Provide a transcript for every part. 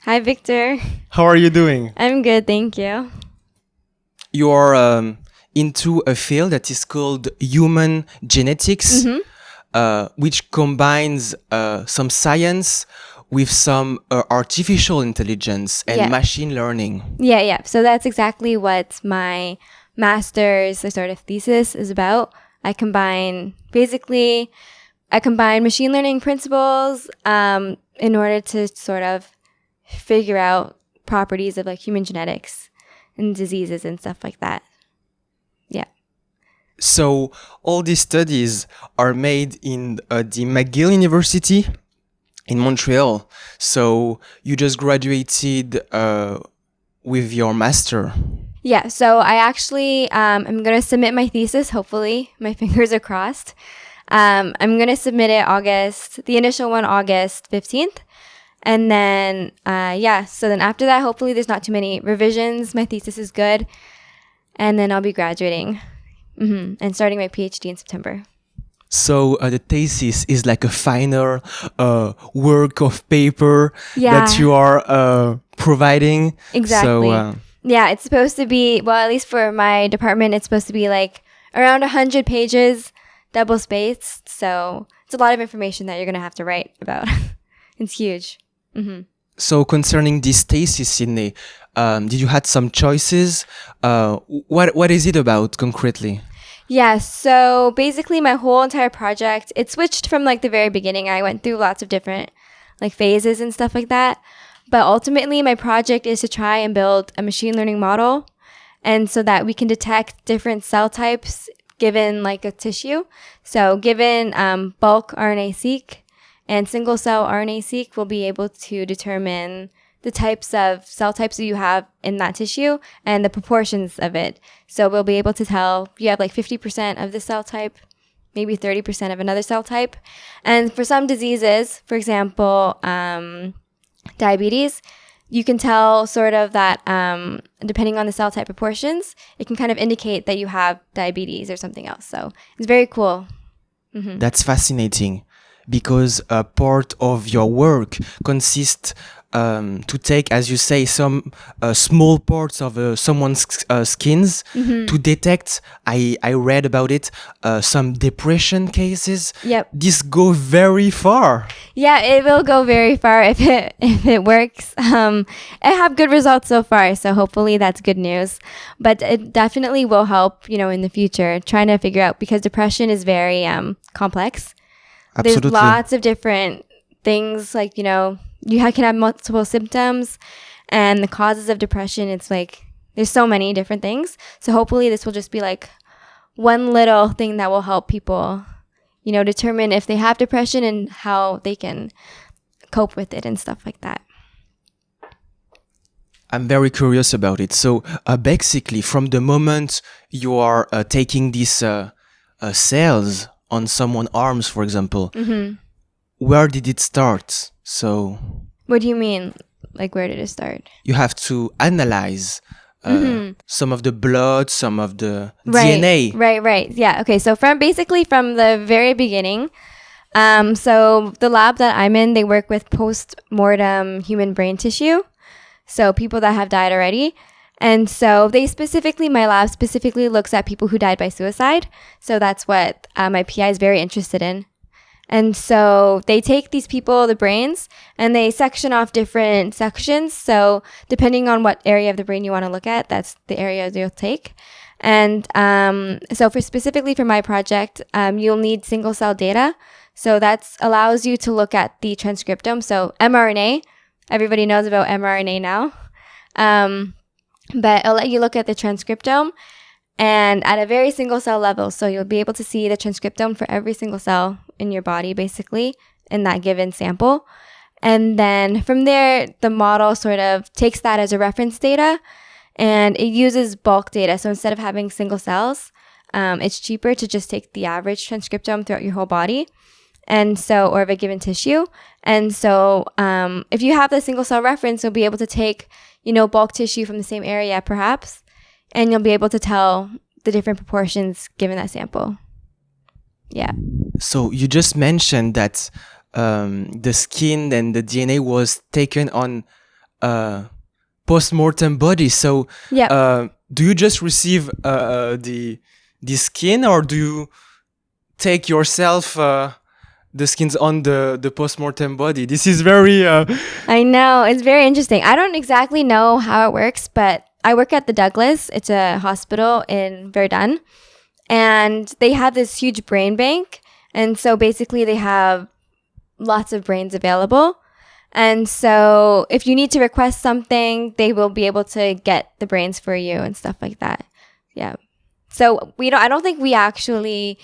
Hi, Victor. How are you doing? I'm good, thank you. You are into a field that is called human genetics, which combines some science with some artificial intelligence and Yeah. machine learning. Yeah. So that's exactly what my master's sort of thesis is about. I combine machine learning principles in order to sort of figure out properties of like human genetics and diseases and stuff like that. Yeah. So all these studies are made in the McGill University in Montreal. So you just graduated with your master. Yeah, so I actually I'm going to submit my thesis, hopefully. My fingers are crossed. I'm going to submit it the initial one August 15th. And then, so then after that, hopefully there's not too many revisions. My thesis is good. And then I'll be graduating and starting my PhD in September. So the thesis is like a final work of paper Yeah. that you are providing. Exactly. So, yeah, it's supposed to be, well, at least for my department, it's supposed to be like around 100 pages, double-spaced. So it's a lot of information that you're going to have to write about. It's huge. So concerning this thesis, Sydney, did you had some choices? What is it about concretely? Yeah, so basically my whole entire project, it switched from like the very beginning. I went through lots of different like phases and stuff like that. But ultimately my project is to try and build a machine learning model, and so that we can detect different cell types given like a tissue. So given bulk RNA-seq and single cell RNA-seq, we'll be able to determine the types of cell types that you have in that tissue and the proportions of it. So we'll be able to tell if you have like 50% of the cell type, maybe 30% of another cell type. And for some diseases, for example, diabetes, you can tell sort of that depending on the cell type proportions, it can kind of indicate that you have diabetes or something else. So it's very cool. That's fascinating, because a part of your work consists to take, as you say, some small parts of someone's skins to detect. I read about it, some depression cases. Yep. This go very far. Yeah, it will go very far if it works. I have good results so far, so hopefully that's good news. But it definitely will help, in the future, trying to figure out, because depression is very complex. Absolutely. There's lots of different things, like, can have multiple symptoms, and the causes of depression, it's like, there's so many different things. So hopefully this will just be like one little thing that will help people, determine if they have depression and how they can cope with it and stuff like that. I'm very curious about it. So basically, from the moment you are taking these cells on someone's arms, for example, where did it start? So What do you mean? Like, where did it start? you have to analyze some of the blood, some of the Right, DNA. Right. Yeah. Okay. So from the very beginning, so the lab that I'm in, they work with post-mortem human brain tissue. So people that have died already. And so my lab specifically looks at people who died by suicide. So that's what my PI is very interested in. And so they take these people, the brains, and they section off different sections. So depending on what area of the brain you want to look at, that's the area you'll take. And so specifically for my project, you'll need single cell data. So that allows you to look at the transcriptome. So mRNA, everybody knows about mRNA now. But it'll let you look at the transcriptome, and at a very single cell level. So you'll be able to see the transcriptome for every single cell in your body, basically, in that given sample. And then from there, the model sort of takes that as a reference data, and it uses bulk data. So instead of having single cells, it's cheaper to just take the average transcriptome throughout your whole body, or of a given tissue. And so if you have the single cell reference, you'll be able to take, bulk tissue from the same area, perhaps, and you'll be able to tell the different proportions given that sample. Yeah. So you just mentioned that the skin and the DNA was taken on post-mortem body. So Yeah. do you just receive the skin, or do you take yourself the skins on the post-mortem body? This is very I know. It's very interesting. I don't exactly know how it works, but I work at the Douglas. It's a hospital in Verdun. And they have this huge brain bank. And so basically, they have lots of brains available. And so if you need to request something, they will be able to get the brains for you and stuff like that. Yeah. So I don't think we actually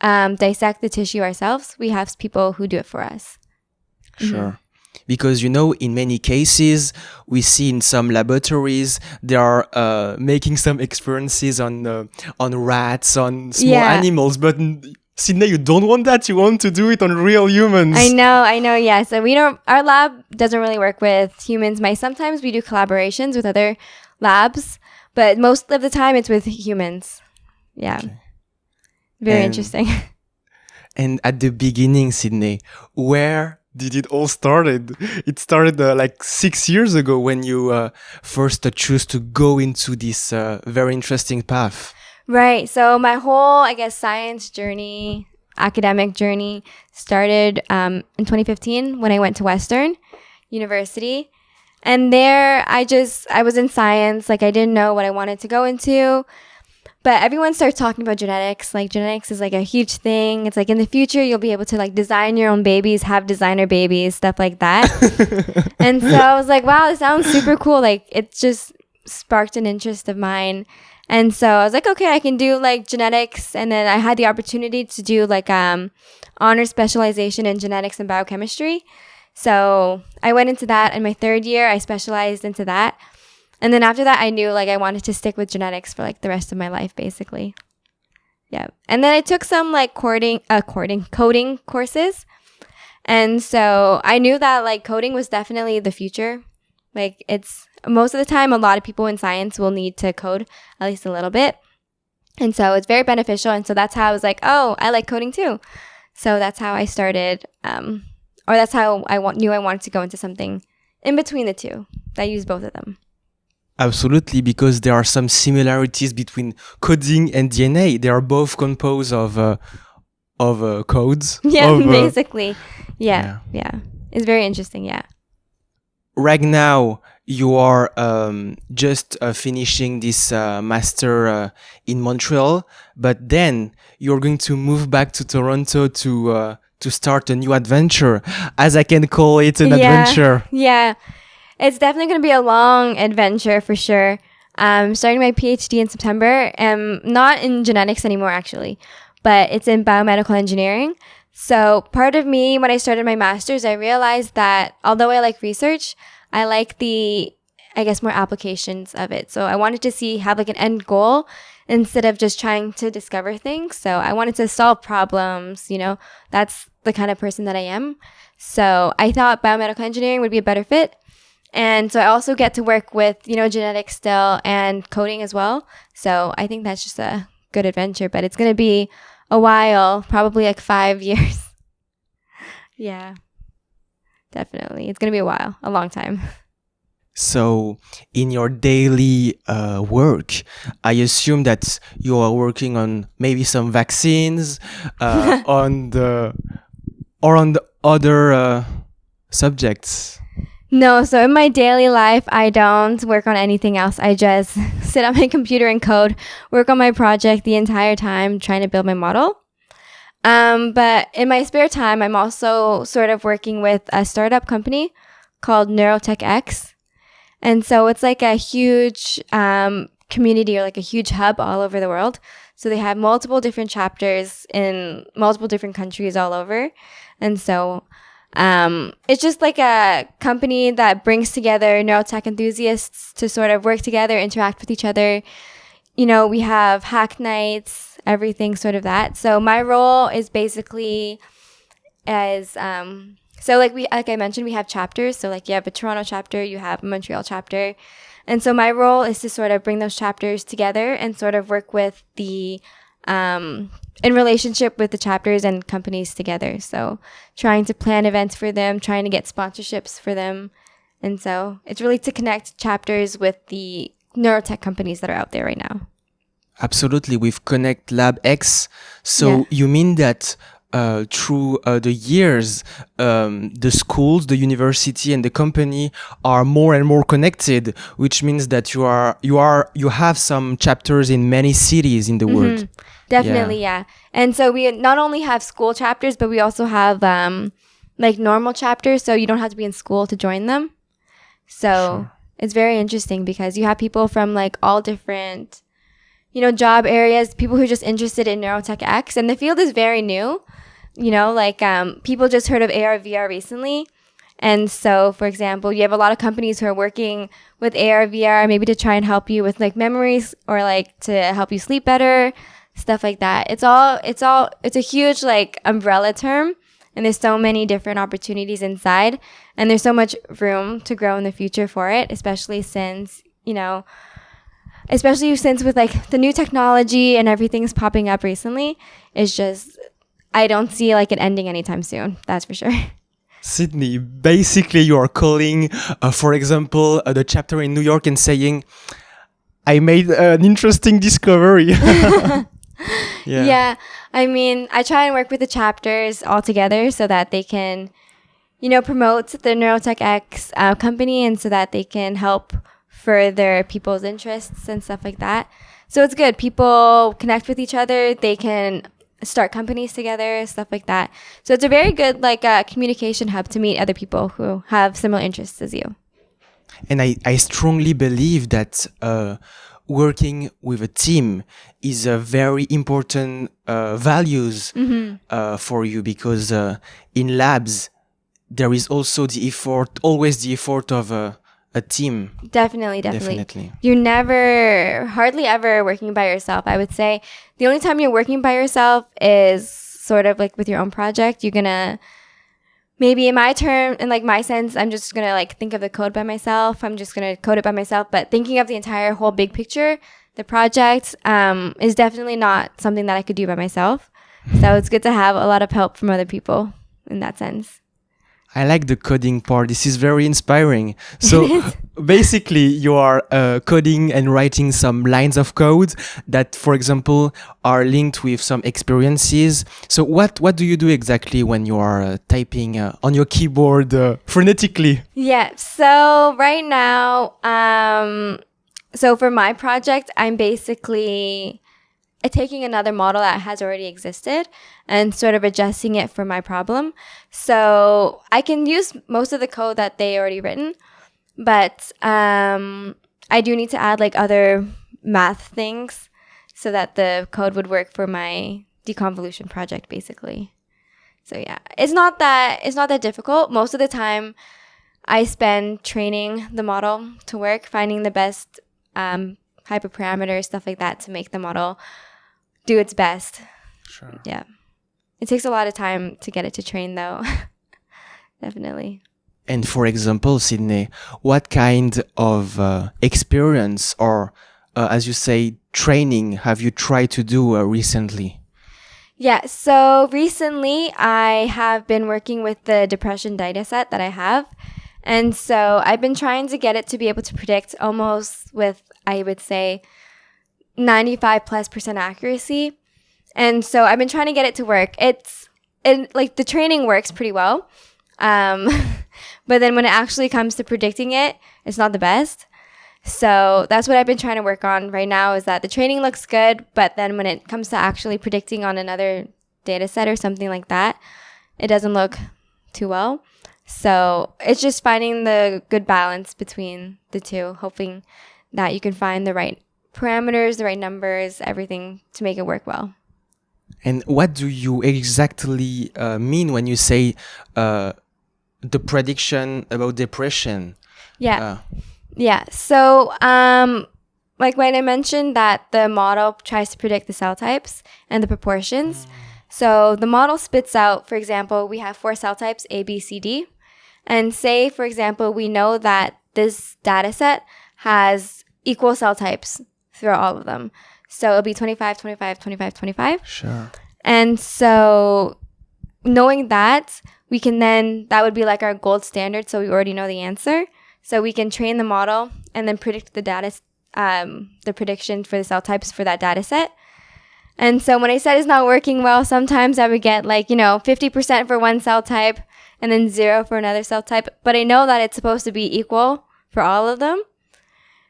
dissect the tissue ourselves. We have people who do it for us. Sure. Because, in many cases, we see in some laboratories, they are making some experiences on rats, on small animals. But Sydney, you don't want that. You want to do it on real humans. I know. Yeah. So our lab doesn't really work with humans. Sometimes we do collaborations with other labs, but most of the time it's with humans. Yeah. Okay. Very interesting. And at the beginning, Sydney, where did it all started? It started like 6 years ago when you first chose to go into this very interesting path. Right. So my whole, science journey, academic journey started in 2015 when I went to Western University. And there I was in science. I didn't know what I wanted to go into. But everyone starts talking about genetics. Genetics is a huge thing. It's in the future, you'll be able to design your own babies, have designer babies, stuff like that. And so I was like, wow, this sounds super cool. It just sparked an interest of mine. And so I was like, okay, I can do genetics. And then I had the opportunity to do honor specialization in genetics and biochemistry. So I went into that. In my third year, I specialized into that. And then after that, I knew I wanted to stick with genetics for the rest of my life, basically. Yeah. And then I took some coding courses. And so I knew that coding was definitely the future. It's most of the time, a lot of people in science will need to code at least a little bit. And so it's very beneficial. And so that's how I was oh, I like coding too. So that's how I started, or that's how I knew I wanted to go into something in between the two that use both of them. Absolutely, because there are some similarities between coding and DNA. They are both composed of codes. Yeah, basically. Yeah. It's very interesting, yeah. Right now, you are just finishing this master in Montreal, but then you're going to move back to Toronto to start a new adventure, as I can call it an adventure. Yeah. It's definitely going to be a long adventure for sure. I'm starting my PhD in September, not in genetics anymore, actually, but it's in biomedical engineering. So part of me, when I started my master's, I realized that although I like research, I like the, more applications of it. So I wanted to have an end goal instead of just trying to discover things. So I wanted to solve problems, that's the kind of person that I am. So I thought biomedical engineering would be a better fit. And so I also get to work with, genetics still and coding as well. So I think that's just a good adventure, but it's going to be a while, probably 5 years. Yeah, definitely. It's going to be a while, a long time. So in your daily work, I assume that you are working on maybe some vaccines, on the other subjects. No, so in my daily life, I don't work on anything else. I just sit at my computer and code, work on my project the entire time, trying to build my model. But in my spare time, I'm also sort of working with a startup company called Neurotech X. And so it's a huge community or a huge hub all over the world. So they have multiple different chapters in multiple different countries all over. And so it's just a company that brings together neurotech enthusiasts to sort of work together, interact with each other. We have hack nights, everything sort of that. So my role is basically as, like I mentioned, we have chapters. So you have a Toronto chapter, you have a Montreal chapter. And so my role is to sort of bring those chapters together and sort of work with the, in relationship with the chapters and companies together. So trying to plan events for them, trying to get sponsorships for them, And so it's really to connect chapters with the neurotech companies that are out there right now. Absolutely, with Connect Lab X. So Yeah. you mean that through the years, the schools, the university, and the company are more and more connected, which means that you have some chapters in many cities in the world. Definitely, yeah. And so we not only have school chapters, but we also have like normal chapters, so you don't have to be in school to join them. So it's very interesting because you have people from like all different, job areas, people who are just interested in Neurotech X, and the field is very new. Like people just heard of AR VR recently. And so, for example, you have a lot of companies who are working with AR VR, maybe to try and help you with like memories or like to help you sleep better, stuff like that. It's a huge like umbrella term, and there's so many different opportunities inside, and there's so much room to grow in the future for it, especially since with like the new technology and everything's popping up recently. It's just, I don't see like it ending anytime soon. That's for sure. Sydney, basically you are calling, for example, the chapter in New York and saying, I made an interesting discovery. Yeah. I mean, I try and work with the chapters all together so that they can, promote the Neurotech X company, and so that they can help further people's interests and stuff like that. So it's good. People connect with each other. They can start companies together, stuff like that. So it's a very good like communication hub to meet other people who have similar interests as you. And I strongly believe that working with a team is a very important values for you, because in labs there is also always the effort of a team. Definitely. You're never, hardly ever working by yourself. I would say the only time you're working by yourself is sort of like with your own project. You're gonna, maybe in my term, in like my sense, I'm just gonna like think of the code by myself. I'm just gonna code it by myself. But thinking of the entire whole big picture, the project, is definitely not something that I could do by myself. So it's good to have a lot of help from other people in that sense. I like the coding part. This is very inspiring. So basically you are coding and writing some lines of code that, for example, are linked with some experiences. So what do you do exactly when you are typing on your keyboard frenetically? Yeah. So right now, so for my project, I'm basically taking another model that has already existed and sort of adjusting it for my problem. So I can use most of the code that they already written, but I do need to add like other math things so that the code would work for my deconvolution project, basically. So yeah, it's not that difficult. Most of the time I spend training the model to work, finding the best hyperparameters, stuff like that, to make the model do its best. Sure. Yeah. It takes a lot of time to get it to train, though. Definitely. And for example, Sydney, what kind of experience or, as you say, training have you tried to do recently? Yeah, so recently I have been working with the depression dataset that I have. And so I've been trying to get it to be able to predict almost with, I would say, 95+% accuracy. And so I've been trying to get it to work. Like the training works pretty well. But then when it actually comes to predicting it, it's not the best. So that's what I've been trying to work on right now, is that the training looks good, but then when it comes to actually predicting on another data set or something like that, it doesn't look too well. So it's just finding the good balance between the two, hoping that you can find the right parameters, the right numbers, everything to make it work well. And what do you exactly mean when you say the prediction about depression? Yeah. So, like when I mentioned that the model tries to predict the cell types and the proportions. So the model spits out, for example, we have 4 cell types, A, B, C, D. And say, for example, we know that this data set has equal cell types throughout all of them. So it'll be 25, 25, 25, 25. Sure. And so knowing that, we can then, that would be like our gold standard. So we already know the answer. So we can train the model and then predict the the prediction for the cell types for that data set. And so when I said it's not working well, sometimes I would get 50% for one cell type and then 0 for another cell type. But I know that it's supposed to be equal for all of them.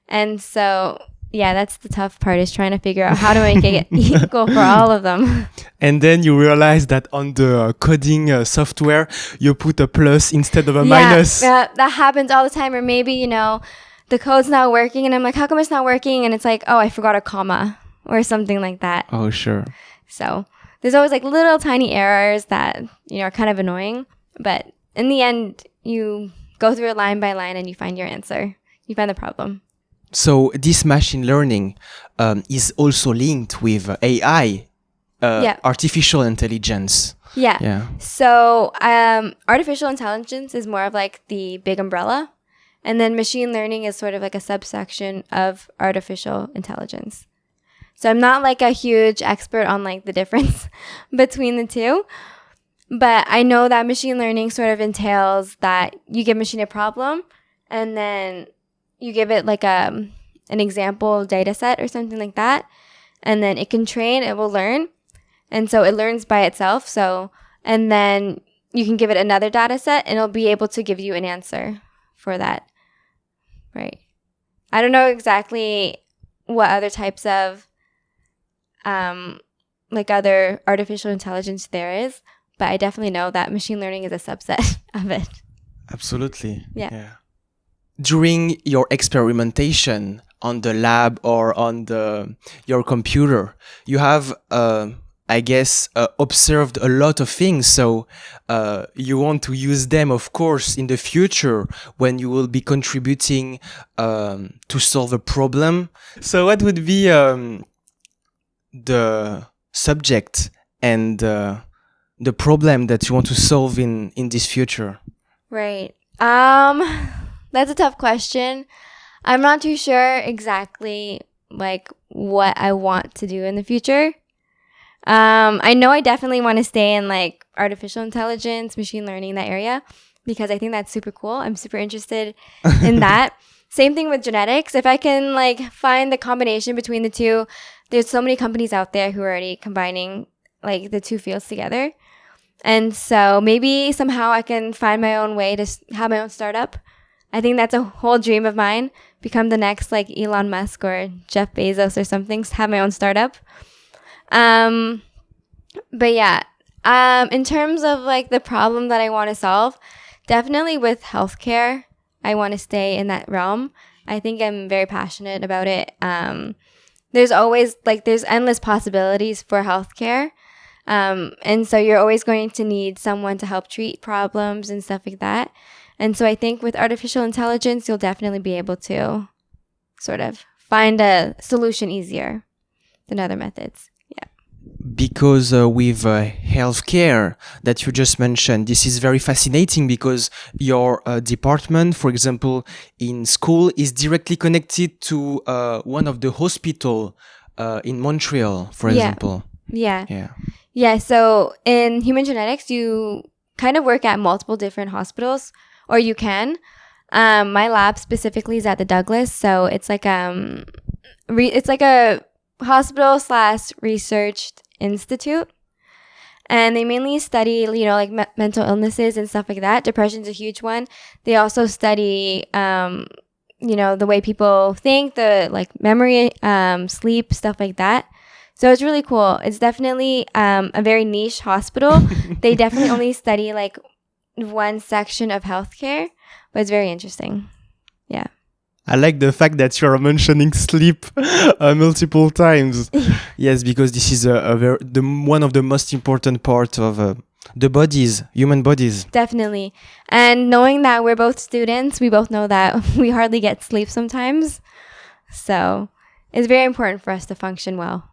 And so, yeah, that's the tough part, is trying to figure out how to make it equal for all of them. And then you realize that on the coding software, you put a plus instead of a minus. Yeah, that happens all the time. Or maybe, the code's not working and I'm like, how come it's not working? And it's like, oh, I forgot a comma or something like that. Oh, sure. So there's always little tiny errors that, are kind of annoying. But in the end, you go through it line by line and you find your answer. You find the problem. So this machine learning is also linked with AI, artificial intelligence. Yeah. So artificial intelligence is more of the big umbrella. And then machine learning is sort of a subsection of artificial intelligence. So I'm not a huge expert on the difference between the two. But I know that machine learning sort of entails that you give machine a problem and then you give it an example data set or something like that. And then it can train, it will learn. And so it learns by itself. So, and then you can give it another data set and it'll be able to give you an answer for that. Right. I don't know exactly what other types of other artificial intelligence there is, but I definitely know that machine learning is a subset of it. Absolutely. Yeah. During your experimentation on the lab or on your computer, you have, I guess, observed a lot of things. So you want to use them, of course, in the future when you will be contributing to solve a problem. So what would be the subject and the problem that you want to solve in this future? Right. That's a tough question. I'm not too sure exactly what I want to do in the future. I know I definitely want to stay in artificial intelligence, machine learning, that area, because I think that's super cool. I'm super interested in that. Same thing with genetics. If I can find the combination between the two, there's so many companies out there who are already combining the two fields together. And so maybe somehow I can find my own way to have my own startup. I think that's a whole dream of mine. Become the next Elon Musk or Jeff Bezos or something. Have my own startup. But yeah, in terms of the problem that I want to solve, definitely with healthcare, I want to stay in that realm. I think I'm very passionate about it. There's always there's endless possibilities for healthcare. And so you're always going to need someone to help treat problems and stuff like that. And so I think with artificial intelligence, you'll definitely be able to sort of find a solution easier than other methods. Because with healthcare that you just mentioned, this is very fascinating because your department, for example, in school is directly connected to one of the hospital in Montreal, for example. Yeah. So in human genetics, you kind of work at multiple different hospitals, or you can. My lab specifically is at the Douglas, so it's it's a hospital/research institute, and they mainly study mental illnesses and stuff like that. Depression's a huge one. They also study the way people think, the memory, sleep, stuff like that. So it's really cool. It's definitely a very niche hospital. They definitely only study one section of healthcare, but it's very interesting. Yeah. I like the fact that you're mentioning sleep multiple times. Yes, because this is one of the most important part of the bodies, human bodies. Definitely. And knowing that we're both students, we both know that we hardly get sleep sometimes. So it's very important for us to function well.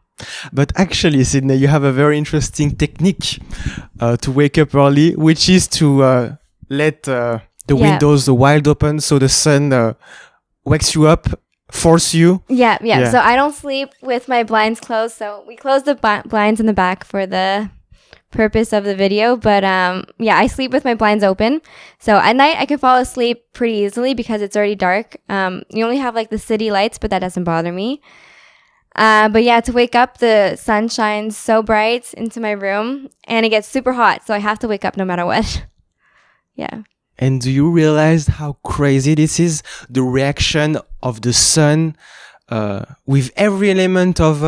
But actually, Sydney, you have a very interesting technique to wake up early, which is to let the windows wide open so the sun wakes you up, force you. Yeah. So I don't sleep with my blinds closed. So we close the blinds in the back for the purpose of the video. But yeah, I sleep with my blinds open. So at night I can fall asleep pretty easily because it's already dark. You only have like the city lights, but that doesn't bother me. But yeah, to wake up, the sun shines so bright into my room and it gets super hot. So I have to wake up no matter what. Yeah. And do you realize how crazy this is? The reaction of the sun with every element of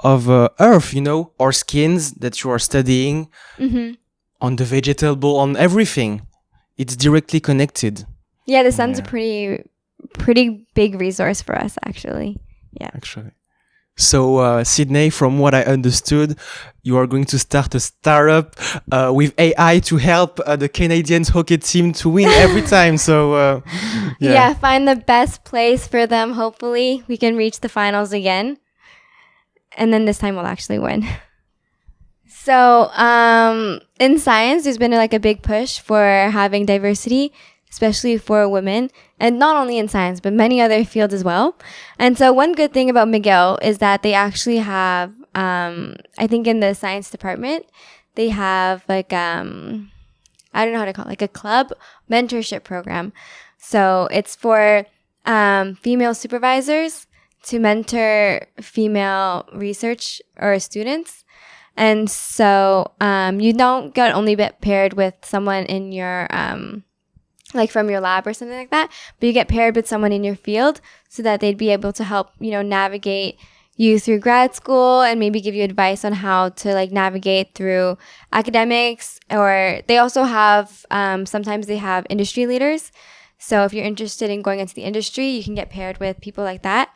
Earth, you know, our skins that you are studying, on the vegetable, on everything. It's directly connected. Yeah, the sun's a pretty big resource for us, actually. Yeah. Actually. So, Sydney, from what I understood, you are going to start a startup with AI to help the Canadian hockey team to win every time. So, yeah, find the best place for them. Hopefully, we can reach the finals again. And then this time we'll actually win. So, in science, there's been like a big push for having diversity, especially for women, and not only in science, but many other fields as well. And so one good thing about McGill is that they actually have, I think in the science department, they have like, I don't know how to call it, like a club mentorship program. So it's for female supervisors to mentor female research or students. And so you don't get only paired with someone in your like from your lab or something like that, but you get paired with someone in your field so that they'd be able to help, you know, navigate you through grad school and maybe give you advice on how to like navigate through academics. Or they also have, sometimes they have industry leaders. So if you're interested in going into the industry, you can get paired with people like that.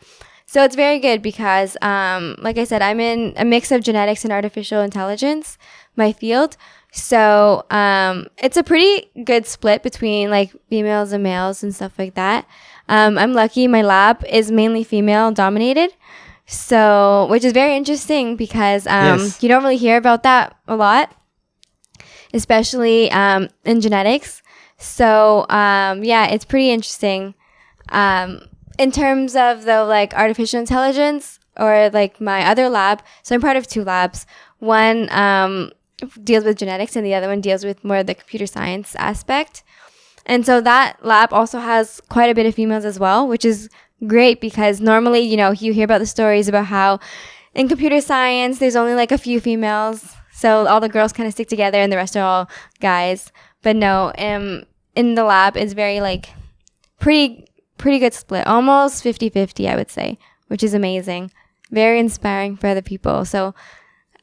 So it's very good because, like I said, I'm in a mix of genetics and artificial intelligence, my field. So it's a pretty good split between like females and males and stuff like that. I'm lucky my lab is mainly female dominated. So, which is very interesting because you don't really hear about that a lot, especially in genetics. So, yeah, it's pretty interesting. In terms of the like artificial intelligence or like my other lab, so I'm part of two labs. One deals with genetics and the other one deals with more of the computer science aspect. And so that lab also has quite a bit of females as well, which is great because normally, you know, you hear about the stories about how in computer science, there's only like a few females. So all the girls kind of stick together and the rest are all guys. But no, in the lab, it's very like pretty good split, almost 50-50, I would say, which is amazing. Very inspiring for other people. So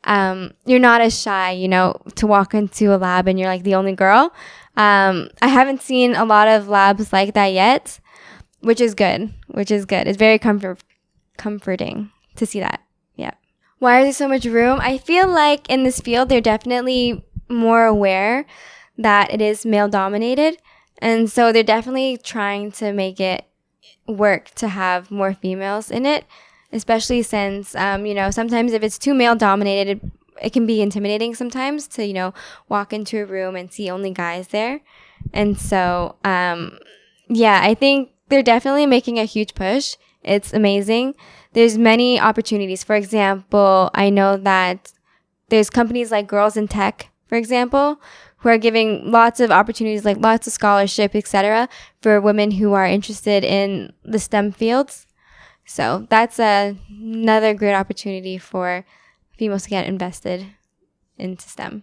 you're not as shy, you know, to walk into a lab and you're like the only girl. I haven't seen a lot of labs like that yet, which is good. It's very comforting to see that. Yeah. Why is there so much room? I feel like in this field, they're definitely more aware that it is male dominated. And so they're definitely trying to make it work to have more females in it, especially since, you know, sometimes if it's too male dominated, it can be intimidating sometimes to, you know, walk into a room and see only guys there. And so, yeah, I think they're definitely making a huge push. It's amazing. There's many opportunities. For example, I know that there's companies like Girls in Tech, for example, who are giving lots of opportunities, like lots of scholarship, etc., for women who are interested in the STEM fields. So that's another great opportunity for females to get invested into STEM.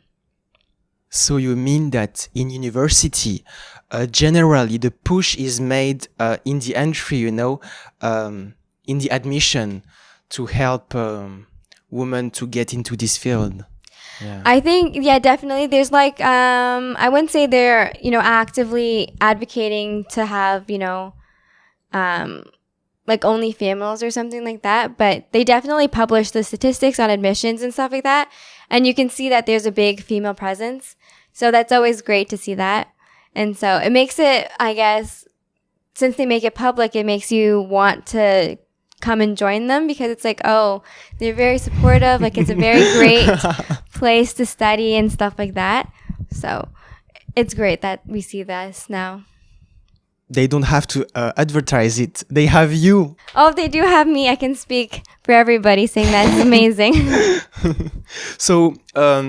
So you mean that in university, generally the push is made in the entry, you know, in the admission to help women to get into this field? Yeah. I think, yeah, definitely. There's like, I wouldn't say they're, you know, actively advocating to have, you know, like only females or something like that. But they definitely publish the statistics on admissions and stuff like that. And you can see that there's a big female presence. So that's always great to see that. And so it makes it, I guess, since they make it public, it makes you want to come and join them because it's like, oh, they're very supportive. Like it's a very great place to study and stuff like that. So it's great that we see this now. they don't have to advertise it. They have you. Oh, if they do have me, I can speak for everybody saying that's amazing. So,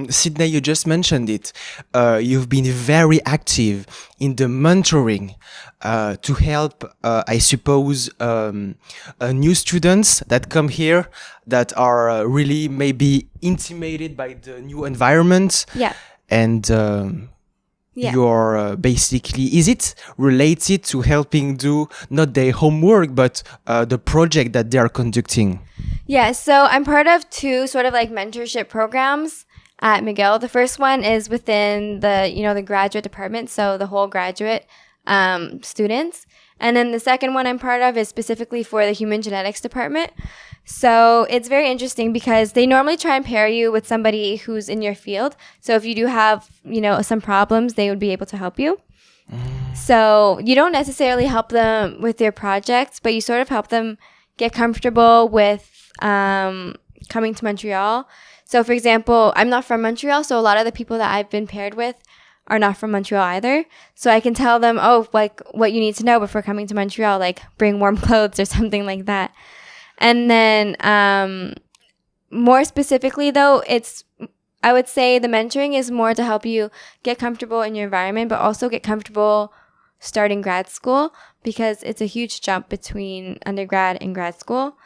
Sydney, you just mentioned it. You've been very active in the mentoring to help, I suppose, new students that come here that are really maybe intimidated by the new environment. Yeah. And Yeah. you're basically, is it related to helping do not their homework, but the project that they are conducting? Yeah, so I'm part of two sort of like mentorship programs at McGill. The first one is within the, the graduate department, so the whole graduate students. And then the second one I'm part of is specifically for the human genetics department. So it's very interesting because they normally try and pair you with somebody who's in your field. So if you do have, some problems, they would be able to help you. So you don't necessarily help them with their projects, but you sort of help them get comfortable with coming to Montreal. So for example, I'm not from Montreal, so a lot of the people that I've been paired with are not from Montreal either. So I can tell them, like what you need to know before coming to Montreal, like bring warm clothes or something like that. And then more specifically though, I would say the mentoring is more to help you get comfortable in your environment, but also get comfortable starting grad school because it's a huge jump between undergrad and grad school.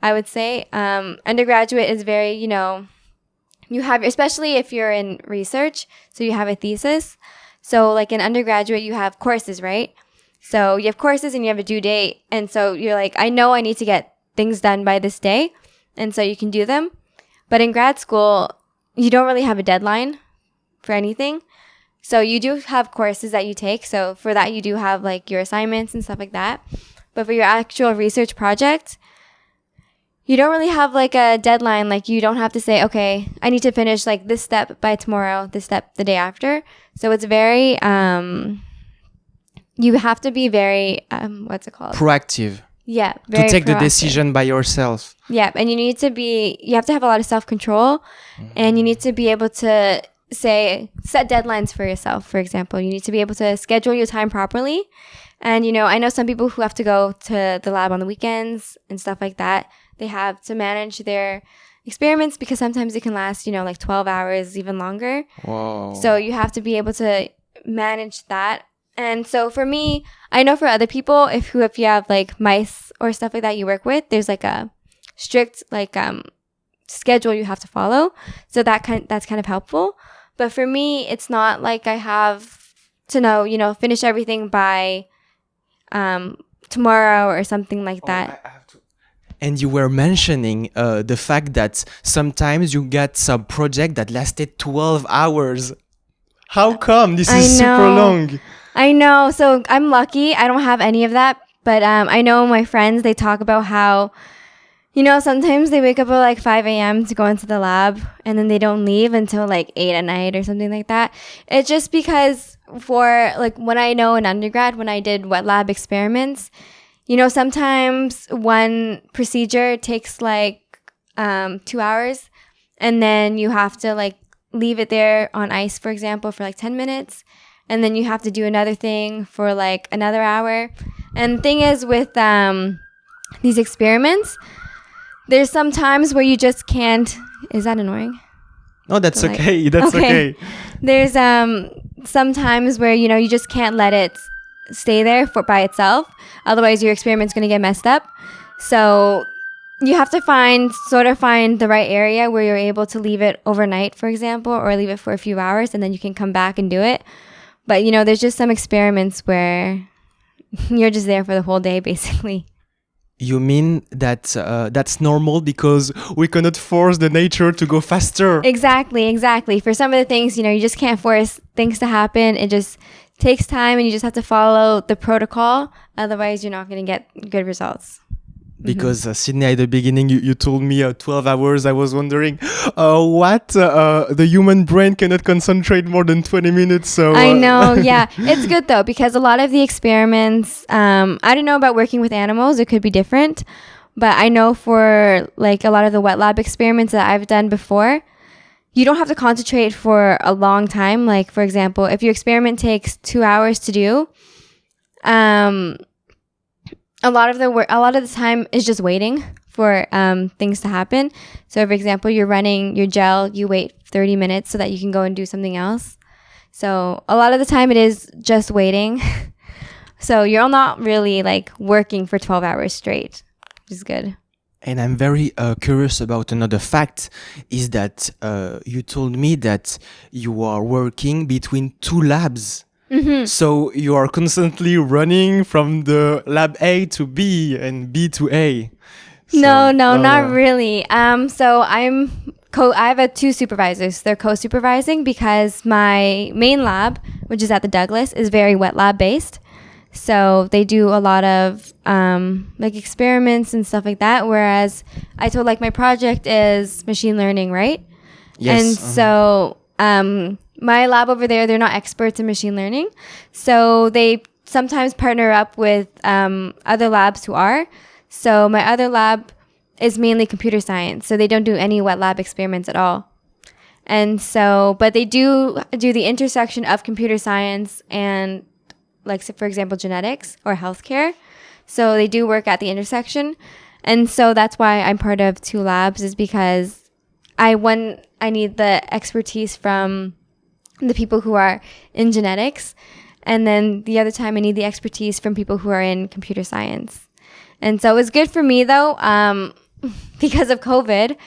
I would say undergraduate is very, you have, especially if you're in research, so you have a thesis. So like in undergraduate, you have courses, right? So you have courses and you have a due date. And so you're like, I know I need to get things done by this day. And so you can do them. But in grad school, you don't really have a deadline for anything. So you do have courses that you take. So for that, you do have like your assignments and stuff like that. But for your actual research project, you don't really have like a deadline. Like you don't have to say, okay, I need to finish like this step by tomorrow, this step the day after. So it's very, you have to be very, what's it called? Proactive. Yeah. To take the proactive. decision by yourself. Yeah. And you have to have a lot of self-control and you need to be able to set deadlines for yourself. For example, you need to be able to schedule your time properly. And, I know some people who have to go to the lab on the weekends and stuff like that. They have to manage their experiments because sometimes it can last, like 12 hours, even longer. Whoa. So you have to be able to manage that. And so for me, I know for other people, if you have like mice or stuff like that you work with, there's like a strict schedule you have to follow. So that's kind of helpful. But for me, it's not like I have to know, finish everything by tomorrow or something like that. I have to. And you were mentioning the fact that sometimes you get some project that lasted 12 hours. How come? This is super long. I know. So I'm lucky. I don't have any of that. But I know my friends, they talk about how, sometimes they wake up at like 5 a.m. to go into the lab and then they don't leave until like 8 at night or something like that. It's just because for like when I know in undergrad, when I did wet lab experiments, sometimes one procedure takes like 2 hours and then you have to like leave it there on ice, for example, for like 10 minutes. And then you have to do another thing for like another hour. And the thing is with these experiments, there's some times where you just can't. Is that annoying? No, that's okay. That's okay. There's some times where, you just can't let it stay there by itself. Otherwise, your experiment's going to get messed up. So you have to find the right area where you're able to leave it overnight, for example, or leave it for a few hours and then you can come back and do it. But, there's just some experiments where you're just there for the whole day, basically. You mean that that's normal because we cannot force the nature to go faster? Exactly. For some of the things, you just can't force things to happen. It just takes time and you just have to follow the protocol. Otherwise, you're not going to get good results. Because Sydney, at the beginning, you told me 12 hours. I was wondering what the human brain cannot concentrate more than 20 minutes. So I know, yeah. It's good though, because a lot of the experiments, I don't know about working with animals. It could be different. But I know for like a lot of the wet lab experiments that I've done before, you don't have to concentrate for a long time. Like, for example, if your experiment takes 2 hours to do, Um, a lot of the time is just waiting for things to happen. So, for example, you're running your gel, you wait 30 minutes so that you can go and do something else. So, a lot of the time it is just waiting. So, you're not really like working for 12 hours straight, which is good. And I'm very curious about another fact is that you told me that you are working between two labs. So you are constantly running from the lab A to B and B to A. No, not really. So I have two supervisors. They're co-supervising because my main lab, which is at the Douglas, is very wet lab based. So they do a lot of like experiments and stuff like that. Whereas I told like my project is machine learning, right? Yes. And so my lab over there, they're not experts in machine learning. So they sometimes partner up with other labs who are. So my other lab is mainly computer science. So they don't do any wet lab experiments at all. And so, but they do the intersection of computer science and like, for example, genetics or healthcare. So they do work at the intersection. And so that's why I'm part of two labs is because I need the expertise from the people who are in genetics. And then the other time I need the expertise from people who are in computer science. And so it's good for me though, because of COVID,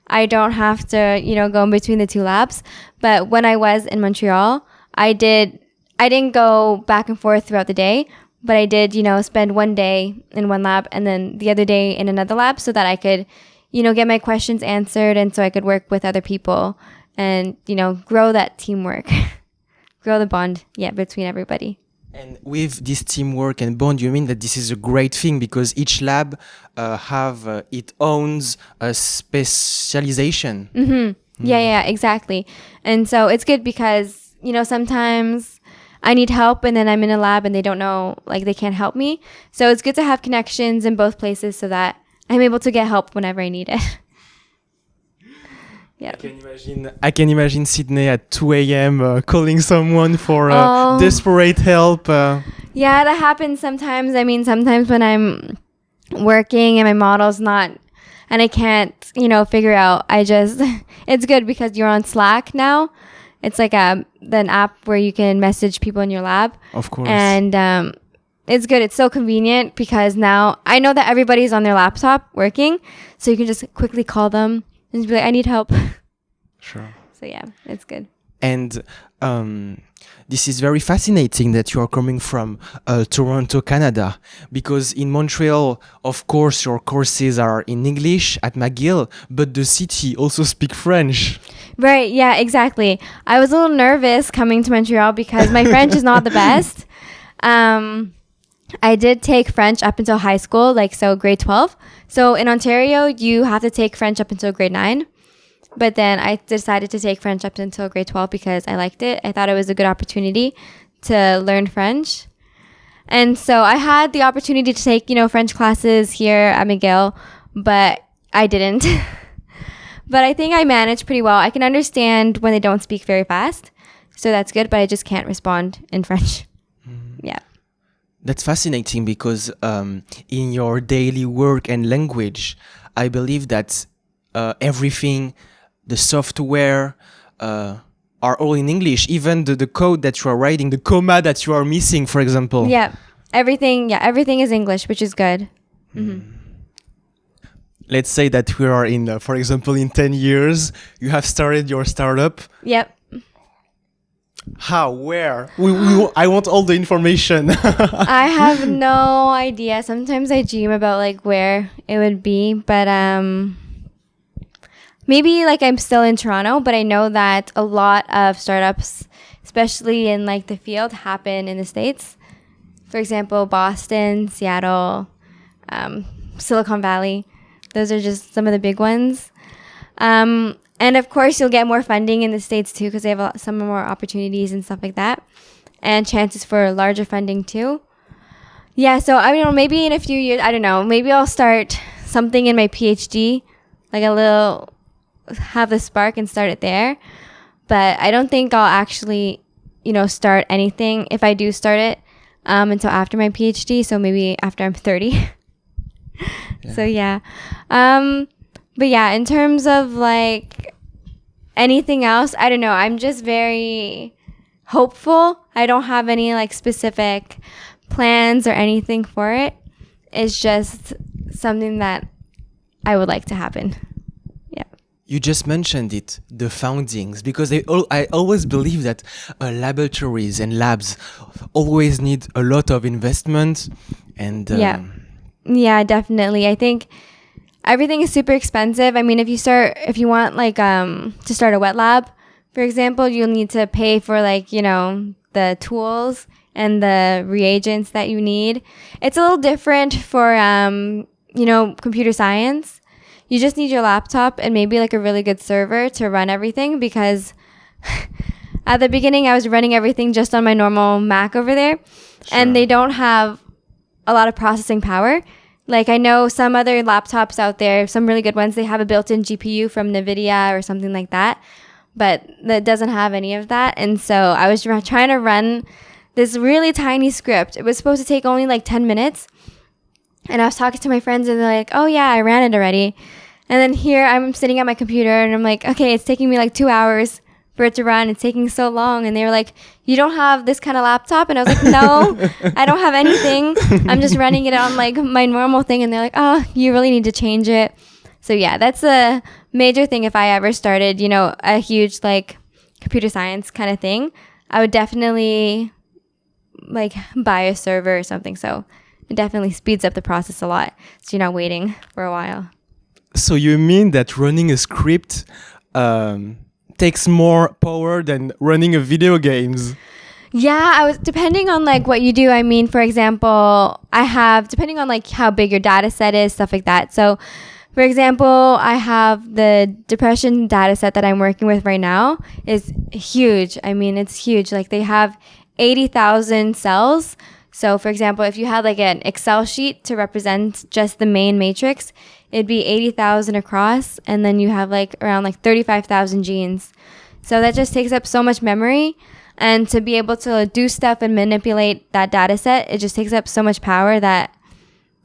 I don't have to, go in between the two labs. But when I was in Montreal, I didn't go back and forth throughout the day, but I did, spend one day in one lab and then the other day in another lab so that I could, get my questions answered and so I could work with other people and, grow that teamwork, grow the bond, between everybody. And with this teamwork and bond, you mean that this is a great thing because each lab have its own specialization. Mm-hmm. Yeah, exactly. And so it's good because, sometimes I need help and then I'm in a lab and they don't know, like they can't help me. So it's good to have connections in both places so that I'm able to get help whenever I need it. Yeah. I can imagine Sydney at 2 a.m. Calling someone for desperate help. Yeah, that happens sometimes. I mean, sometimes when I'm working and my model's not, and I can't, figure out, it's good because you're on Slack now. It's like an app where you can message people in your lab. Of course. And it's good. It's so convenient because now I know that everybody's on their laptop working. So you can just quickly call them and just be like, I need help. Sure. So yeah, it's good. And this is very fascinating that you are coming from Toronto, Canada, because in Montreal, of course, your courses are in English at McGill, but the city also speak French. Right. Yeah, exactly. I was a little nervous coming to Montreal because my French is not the best. I did take French up until high school, grade 12. So in Ontario, you have to take French up until grade 9. But then I decided to take French up until grade 12 because I liked it. I thought it was a good opportunity to learn French. And so I had the opportunity to take, French classes here at McGill, but I didn't. But I think I managed pretty well. I can understand when they don't speak very fast. So that's good, but I just can't respond in French. Yeah. That's fascinating because in your daily work and language, I believe that everything, the software, are all in English. Even the code that you are writing, the comma that you are missing, for example. Yeah, everything is English, which is good. Mm-hmm. Let's say that we are in, for example, in 10 years, you have started your startup. Yep. How? Where? I want all the information. I have no idea. Sometimes I dream about where it would be, but maybe I'm still in Toronto, but I know that a lot of startups, especially in the field, happen in the States. For example, Boston, Seattle, Silicon Valley. Those are just some of the big ones. And of course, you'll get more funding in the States too because they have some more opportunities and stuff like that. And chances for larger funding too. Yeah, so I don't know, maybe in a few years, I don't know, maybe I'll start something in my PhD, have the spark and start it there. But I don't think I'll actually, start anything. If I do start it, until after my PhD. So maybe after I'm 30. Yeah. So yeah. But yeah, in terms of like anything else, I don't know. I'm just very hopeful. I don't have any like specific plans or anything for it. It's just something that I would like to happen. Yeah. You just mentioned it, the foundings, because I always believe that laboratories and labs always need a lot of investment and Yeah, definitely. I think everything is super expensive. I mean, if you want like to start a wet lab, for example, you'll need to pay for like, the tools and the reagents that you need. It's a little different for computer science. You just need your laptop and maybe like a really good server to run everything, because at the beginning I was running everything just on my normal Mac over there. Sure. And they don't have a lot of processing power. Like I know some other laptops out there, some really good ones, they have a built-in GPU from NVIDIA or something like that, but that doesn't have any of that. And so I was trying to run this really tiny script. It was supposed to take only like 10 minutes. And I was talking to my friends and they're like, oh yeah, I ran it already. And then here I'm sitting at my computer and I'm like, okay, it's taking me like 2 hours for it to run. It's taking so long. And they were like, you don't have this kind of laptop? And I was like, no, I don't have anything. I'm just running it on like my normal thing. And they're like, oh, you really need to change it. So yeah, that's a major thing. If I ever started, a huge like computer science kind of thing, I would definitely like buy a server or something. So it definitely speeds up the process a lot. So you're not waiting for a while. So you mean that running a script takes more power than running a video games? Yeah, depending on like what you do. I mean, for example, depending on like how big your data set is, stuff like that. So for example, I have the depression data set that I'm working with right now is huge. I mean, it's huge. Like they have 80,000 cells. So for example, if you had like an Excel sheet to represent just the main matrix, it'd be 80,000 across, and then you have like around like 35,000 genes. So that just takes up so much memory, and to be able to do stuff and manipulate that data set, it just takes up so much power that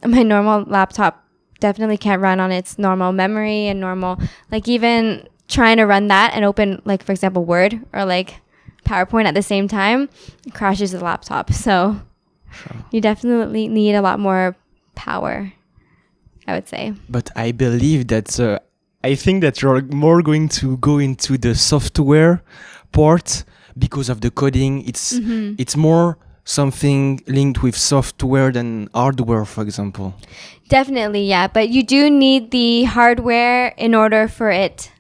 my normal laptop definitely can't run on its normal memory and normal, like even trying to run that and open like, for example, Word or like PowerPoint at the same time, it crashes the laptop. So Sure. You definitely need a lot more power, I would say. But I believe that I think that you're more going to go into the software part because of the coding. It's more something linked with software than hardware, for example. Definitely, yeah. But you do need the hardware in order for it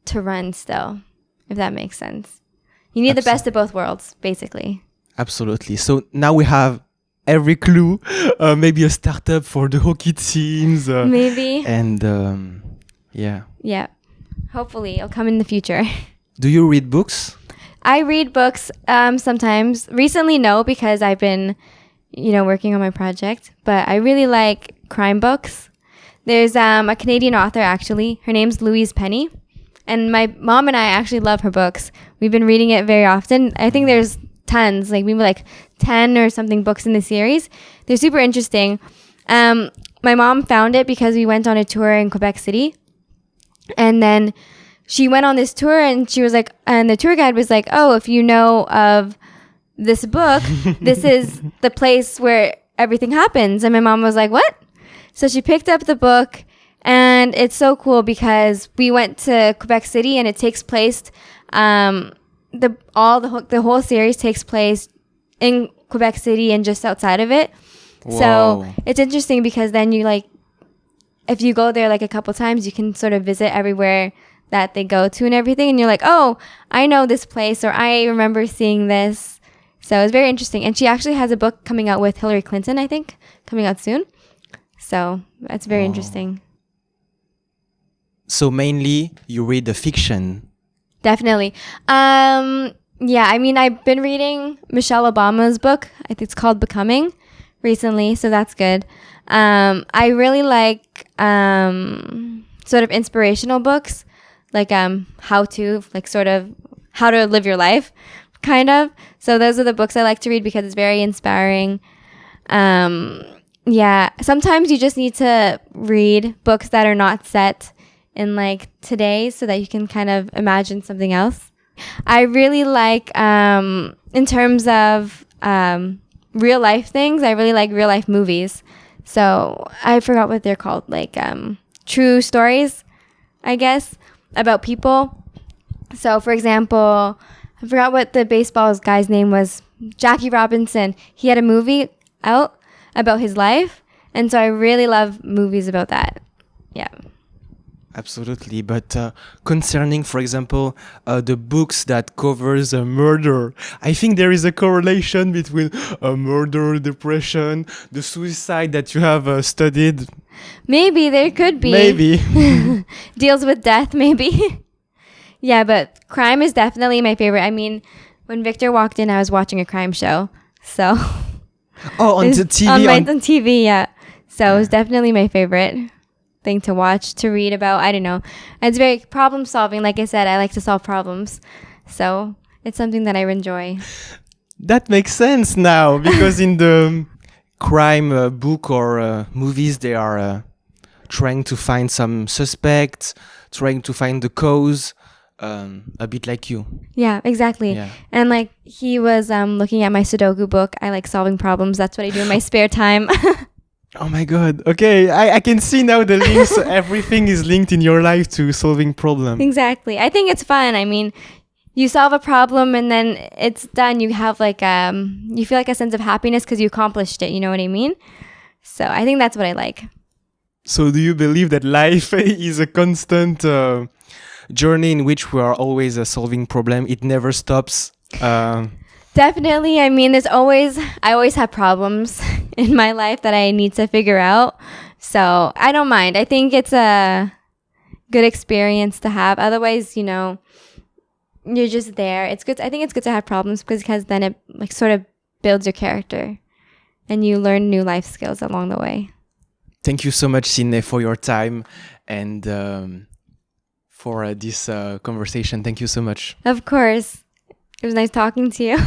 to run still, if that makes sense. You need the best of both worlds, basically. Absolutely. So now we have every clue, maybe a startup for the hockey teams. Maybe. And yeah. Yeah. Hopefully it'll come in the future. Do you read books? I read books sometimes. Recently, no, because I've been, working on my project. But I really like crime books. There's a Canadian author, actually. Her name's Louise Penny. And my mom and I actually love her books. We've been reading it very often. I think there's tons, like maybe like 10 or something books in the series. They're super interesting. My mom found it because we went on a tour in Quebec City. And then she went on this tour and she was like, and the tour guide was like, oh, if you know of this book, this is the place where everything happens. And my mom was like, what? So she picked up the book, and it's so cool because we went to Quebec City and it takes place, the whole series takes place in Quebec City and just outside of it. Wow. So it's interesting because then you like, if you go there like a couple times, you can sort of visit everywhere that they go to and everything. And you're like, oh, I know this place, or I remember seeing this. So it's very interesting. And she actually has a book coming out with Hillary Clinton, I think, coming out soon. So that's very interesting. So mainly you read the fiction. Definitely. Yeah, I mean, I've been reading Michelle Obama's book. I think it's called Becoming recently, so that's good. I really like sort of inspirational books, like how to live your life, kind of. So those are the books I like to read because it's very inspiring. Yeah, sometimes you just need to read books that are not set in like today so that you can kind of imagine something else. I really like, in terms of real life things, I really like real life movies. So I forgot what they're called, like true stories, I guess, about people. So for example, I forgot what the baseball guy's name was. Jackie Robinson. He had a movie out about his life. And so I really love movies about that. Yeah. Absolutely, but concerning, for example, the books that covers a murder, I think there is a correlation between a murder, depression, the suicide that you have studied. Maybe there could be. Maybe. Deals with death, maybe. Yeah, but crime is definitely my favorite. I mean, when Victor walked in, I was watching a crime show. So. Oh, on the TV? On TV, yeah. So it was definitely my favorite thing to watch, to read about. I don't know. It's very problem solving. Like I said, I like to solve problems. So it's something that I enjoy. That makes sense now, because in the crime book or movies, they are trying to find some suspect, trying to find the cause, a bit like you. Yeah, exactly. Yeah. And like he was looking at my Sudoku book. I like solving problems. That's what I do in my spare time. Oh my God. Okay, I can see now the links. Everything is linked in your life to solving problems. Exactly. I think it's fun. I mean, you solve a problem and then it's done. You have like you feel like a sense of happiness because you accomplished it. You know what I mean? So I think that's what I like. So do you believe that life is a constant journey in which we are always solving problem? It never stops. Definitely. I mean, I always have problems in my life that I need to figure out. So I don't mind. I think it's a good experience to have. Otherwise, you know, you're just there. It's good. I think it's good to have problems because then it like sort of builds your character and you learn new life skills along the way. Thank you so much, Sydney, for your time and for this conversation. Thank you so much. Of course. It was nice talking to you.